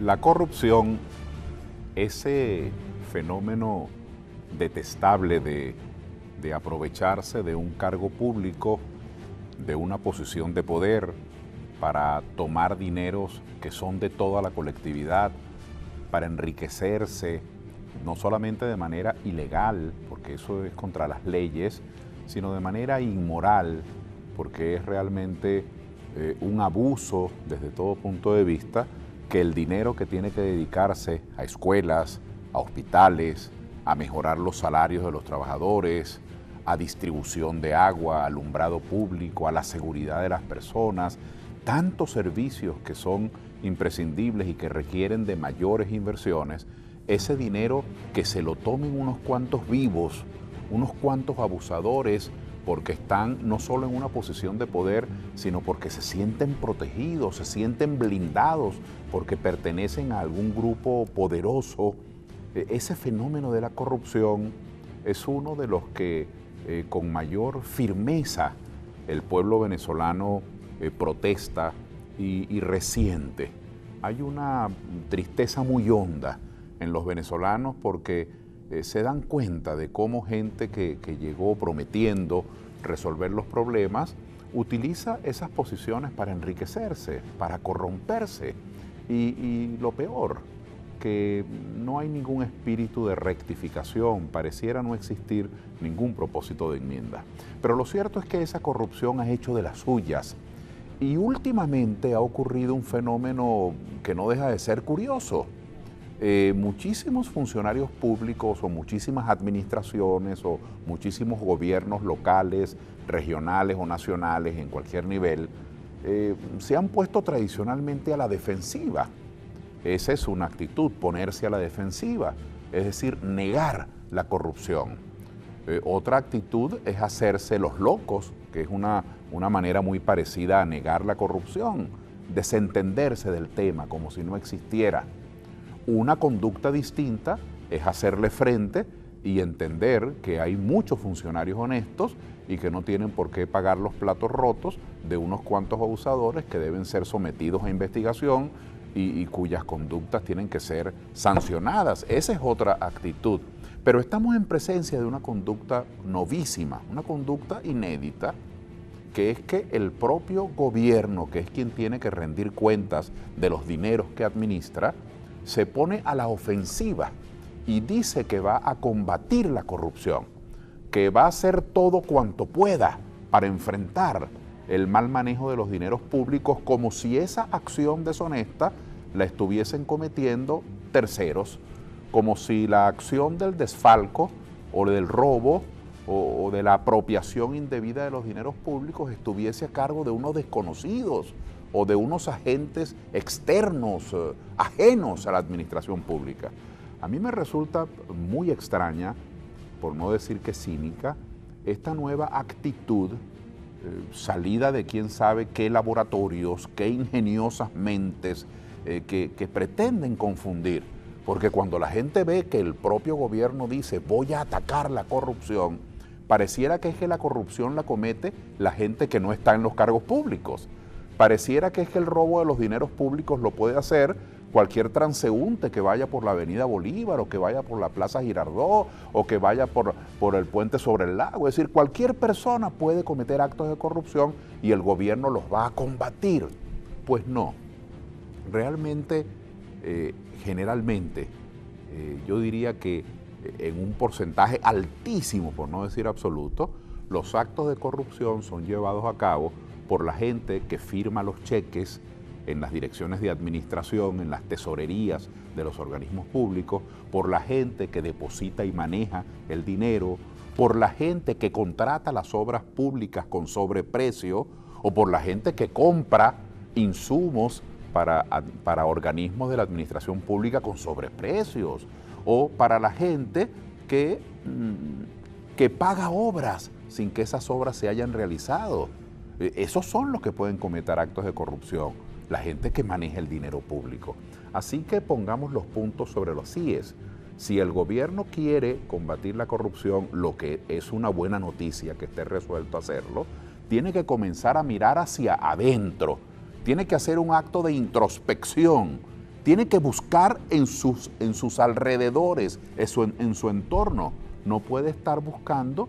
La corrupción, ese fenómeno detestable de aprovecharse de un cargo público, de una posición de poder, para tomar dineros que son de toda la colectividad, para enriquecerse, no solamente de manera ilegal, porque eso es contra las leyes, sino de manera inmoral, porque es realmente un abuso desde todo punto de vista, que el dinero que tiene que dedicarse a escuelas, a hospitales, a mejorar los salarios de los trabajadores, a distribución de agua, alumbrado público, a la seguridad de las personas, tantos servicios que son imprescindibles y que requieren de mayores inversiones, ese dinero que se lo tomen unos cuantos vivos, unos cuantos abusadores, porque están no solo en una posición de poder, sino porque se sienten protegidos, se sienten blindados, porque pertenecen a algún grupo poderoso. Ese fenómeno de la corrupción es uno de los que con mayor firmeza el pueblo venezolano protesta y resiente. Hay una tristeza muy honda en los venezolanos porque se dan cuenta de cómo gente que llegó prometiendo resolver los problemas utiliza esas posiciones para enriquecerse, para corromperse. Y lo peor, que no hay ningún espíritu de rectificación, pareciera no existir ningún propósito de enmienda. Pero lo cierto es que esa corrupción ha hecho de las suyas. Y últimamente ha ocurrido un fenómeno que no deja de ser curioso. Muchísimos funcionarios públicos o muchísimas administraciones o muchísimos gobiernos locales, regionales o nacionales en cualquier nivel se han puesto tradicionalmente a la defensiva. Esa es una actitud, ponerse a la defensiva, es decir, negar la corrupción. Otra actitud es hacerse los locos, que es una manera muy parecida a negar la corrupción, desentenderse del tema como si no existiera. Una conducta distinta es hacerle frente y entender que hay muchos funcionarios honestos y que no tienen por qué pagar los platos rotos de unos cuantos abusadores que deben ser sometidos a investigación y cuyas conductas tienen que ser sancionadas. Esa es otra actitud. Pero estamos en presencia de una conducta novísima, una conducta inédita, que es que el propio gobierno, que es quien tiene que rendir cuentas de los dineros que administra, se pone a la ofensiva y dice que va a combatir la corrupción, que va a hacer todo cuanto pueda para enfrentar el mal manejo de los dineros públicos, como si esa acción deshonesta la estuviesen cometiendo terceros, como si la acción del desfalco o del robo o de la apropiación indebida de los dineros públicos estuviese a cargo de unos desconocidos o de unos agentes externos, ajenos a la administración pública. A mí me resulta muy extraña, por no decir que cínica, esta nueva actitud salida de quién sabe qué laboratorios, qué ingeniosas mentes que pretenden confundir. Porque cuando la gente ve que el propio gobierno dice voy a atacar la corrupción, pareciera que es que la corrupción la comete la gente que no está en los cargos públicos. Pareciera que es que el robo de los dineros públicos lo puede hacer cualquier transeúnte que vaya por la avenida Bolívar o que vaya por la Plaza Girardot o que vaya por el puente sobre el lago. Es decir, cualquier persona puede cometer actos de corrupción y el gobierno los va a combatir. Pues no. Realmente, generalmente, yo diría que en un porcentaje altísimo, por no decir absoluto, los actos de corrupción son llevados a cabo por la gente que firma los cheques en las direcciones de administración, en las tesorerías de los organismos públicos, por la gente que deposita y maneja el dinero, por la gente que contrata las obras públicas con sobreprecio o por la gente que compra insumos para organismos de la administración pública con sobreprecios o para la gente que paga obras sin que esas obras se hayan realizado. Esos son los que pueden cometer actos de corrupción, la gente que maneja el dinero público. Así que pongamos los puntos sobre los íes. Si el gobierno quiere combatir la corrupción, lo que es una buena noticia que esté resuelto a hacerlo, tiene que comenzar a mirar hacia adentro, tiene que hacer un acto de introspección tiene que buscar en sus alrededores, en su entorno. No puede estar buscando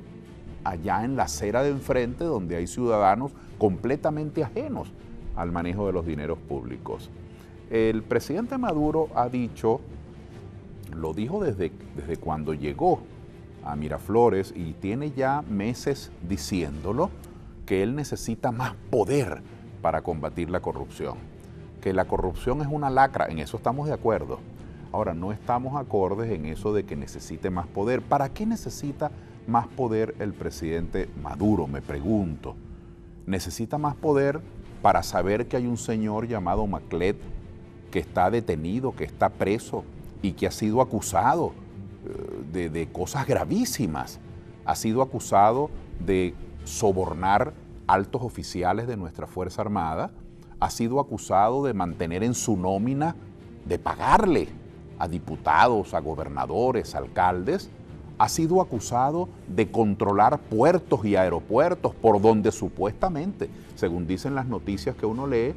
allá en la acera de enfrente donde hay ciudadanos completamente ajenos al manejo de los dineros públicos. El presidente Maduro ha dicho, lo dijo desde cuando llegó a Miraflores y tiene ya meses diciéndolo, que él necesita más poder para combatir la corrupción. Que la corrupción es una lacra, en eso estamos de acuerdo. Ahora, no estamos acordes en eso de que necesite más poder. ¿Para qué necesita más poder el presidente Maduro? Me pregunto. Necesita más poder para saber que hay un señor llamado Maclet que está detenido, que está preso y que ha sido acusado de cosas gravísimas. Ha sido acusado de sobornar altos oficiales de nuestra Fuerza Armada, ha sido acusado de mantener en su nómina, de pagarle a diputados, a gobernadores, alcaldes, ha sido acusado de controlar puertos y aeropuertos por donde supuestamente, según dicen las noticias que uno lee,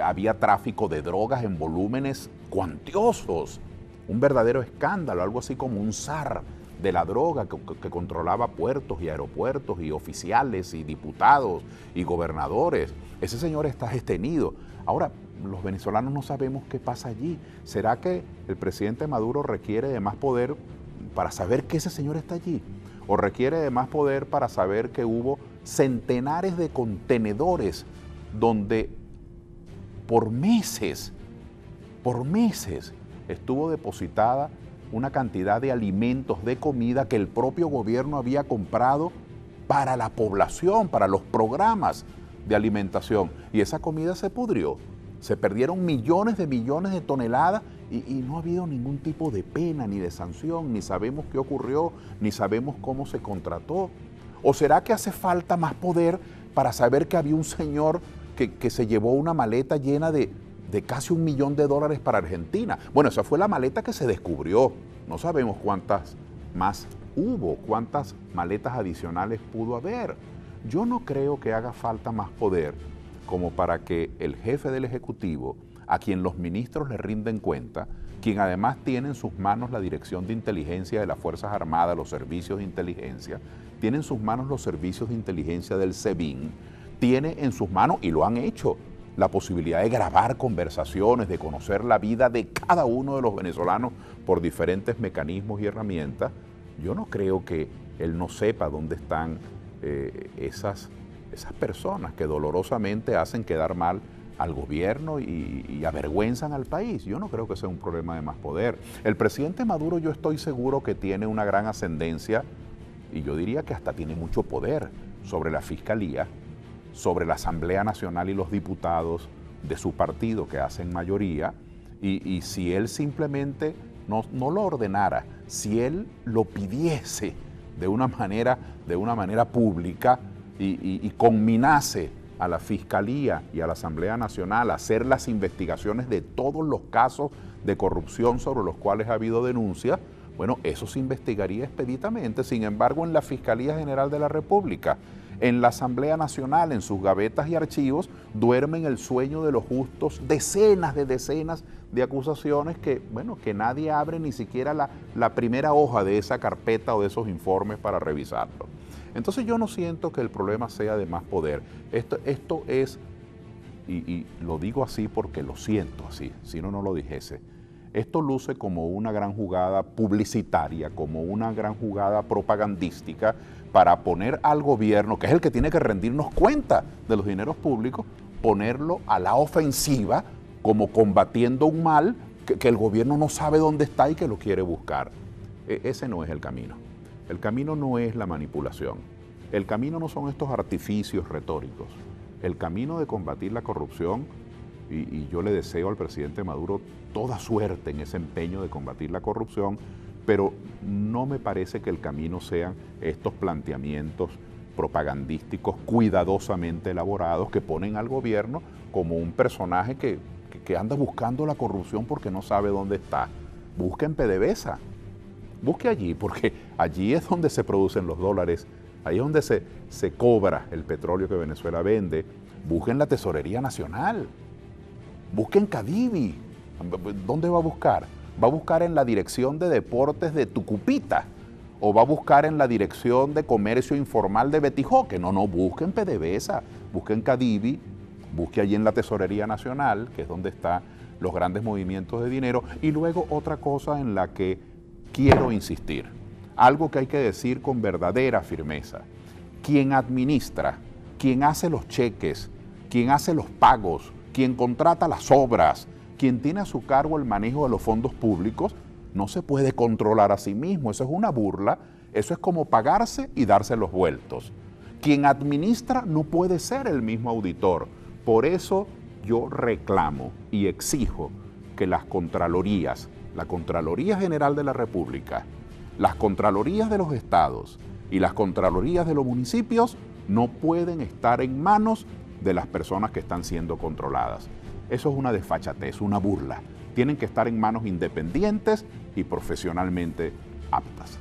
había tráfico de drogas en volúmenes cuantiosos, un verdadero escándalo, algo así como un zar de la droga que controlaba puertos y aeropuertos y oficiales y diputados y gobernadores. Ese señor está detenido. Ahora, los venezolanos no sabemos qué pasa allí. ¿Será que el presidente Maduro requiere de más poder para saber que ese señor está allí? ¿O requiere de más poder para saber que hubo centenares de contenedores donde por meses estuvo depositada una cantidad de alimentos, de comida que el propio gobierno había comprado para la población, para los programas de alimentación? Y esa comida se pudrió. Se perdieron millones de toneladas y no ha habido ningún tipo de pena ni de sanción, ni sabemos qué ocurrió, ni sabemos cómo se contrató. ¿O será que hace falta más poder para saber que había un señor que se llevó una maleta llena de casi $1 millón para Argentina? Bueno, esa fue la maleta que se descubrió. No sabemos cuántas más hubo, cuántas maletas adicionales pudo haber. Yo no creo que haga falta más poder como para que el jefe del Ejecutivo, a quien los ministros le rinden cuenta, quien además tiene en sus manos la Dirección de Inteligencia de las Fuerzas Armadas, los servicios de inteligencia, tiene en sus manos los servicios de inteligencia del SEBIN, tiene en sus manos, y lo han hecho, la posibilidad de grabar conversaciones, de conocer la vida de cada uno de los venezolanos por diferentes mecanismos y herramientas. Yo no creo que él no sepa dónde están esas personas que dolorosamente hacen quedar mal al gobierno y avergüenzan al país. Yo no creo que sea un problema de más poder. El presidente Maduro, yo estoy seguro que tiene una gran ascendencia, y yo diría que hasta tiene mucho poder sobre la Fiscalía, sobre la Asamblea Nacional y los diputados de su partido que hacen mayoría, y si él simplemente no lo ordenara, si él lo pidiese de una manera pública y conminase a la Fiscalía y a la Asamblea Nacional a hacer las investigaciones de todos los casos de corrupción sobre los cuales ha habido denuncias, bueno, eso se investigaría expeditamente. Sin embargo, en la Fiscalía General de la República, en la Asamblea Nacional, en sus gavetas y archivos, duermen el sueño de los justos decenas de acusaciones que nadie abre ni siquiera la primera hoja de esa carpeta o de esos informes para revisarlo. Entonces yo no siento que el problema sea de más poder. Esto es, y lo digo así porque lo siento así, si no lo dijese, esto luce como una gran jugada publicitaria, como una gran jugada propagandística para poner al gobierno, que es el que tiene que rendirnos cuenta de los dineros públicos, ponerlo a la ofensiva como combatiendo un mal que el gobierno no sabe dónde está y que lo quiere buscar. Ese no es el camino. El camino no es la manipulación. El camino no son estos artificios retóricos. El camino de combatir la corrupción, y yo le deseo al presidente Maduro toda suerte en ese empeño de combatir la corrupción, pero no me parece que el camino sean estos planteamientos propagandísticos cuidadosamente elaborados que ponen al gobierno como un personaje que anda buscando la corrupción porque no sabe dónde está. Busque en PDVSA, busque allí, porque allí es donde se producen los dólares, ahí es donde se cobra el petróleo que Venezuela vende. Busque en la Tesorería Nacional, busque en Cadivi, ¿Dónde va a buscar? ¿Va a buscar en la dirección de deportes de Tucupita? ¿O va a buscar en la dirección de comercio informal de Betijoque? No, busque en PDVSA, busque en Cadivi, busque allí en la Tesorería Nacional, que es donde están los grandes movimientos de dinero. Y luego otra cosa en la que quiero insistir, algo que hay que decir con verdadera firmeza. Quien administra, quien hace los cheques, quien hace los pagos, quien contrata las obras, quien tiene a su cargo el manejo de los fondos públicos, no se puede controlar a sí mismo. Eso es una burla, eso es como pagarse y darse los vueltos. Quien administra no puede ser el mismo auditor. Por eso yo reclamo y exijo que las contralorías, la Contraloría General de la República, las Contralorías de los estados y las Contralorías de los municipios no pueden estar en manos de las personas que están siendo controladas. Eso es una desfachatez, una burla. Tienen que estar en manos independientes y profesionalmente aptas.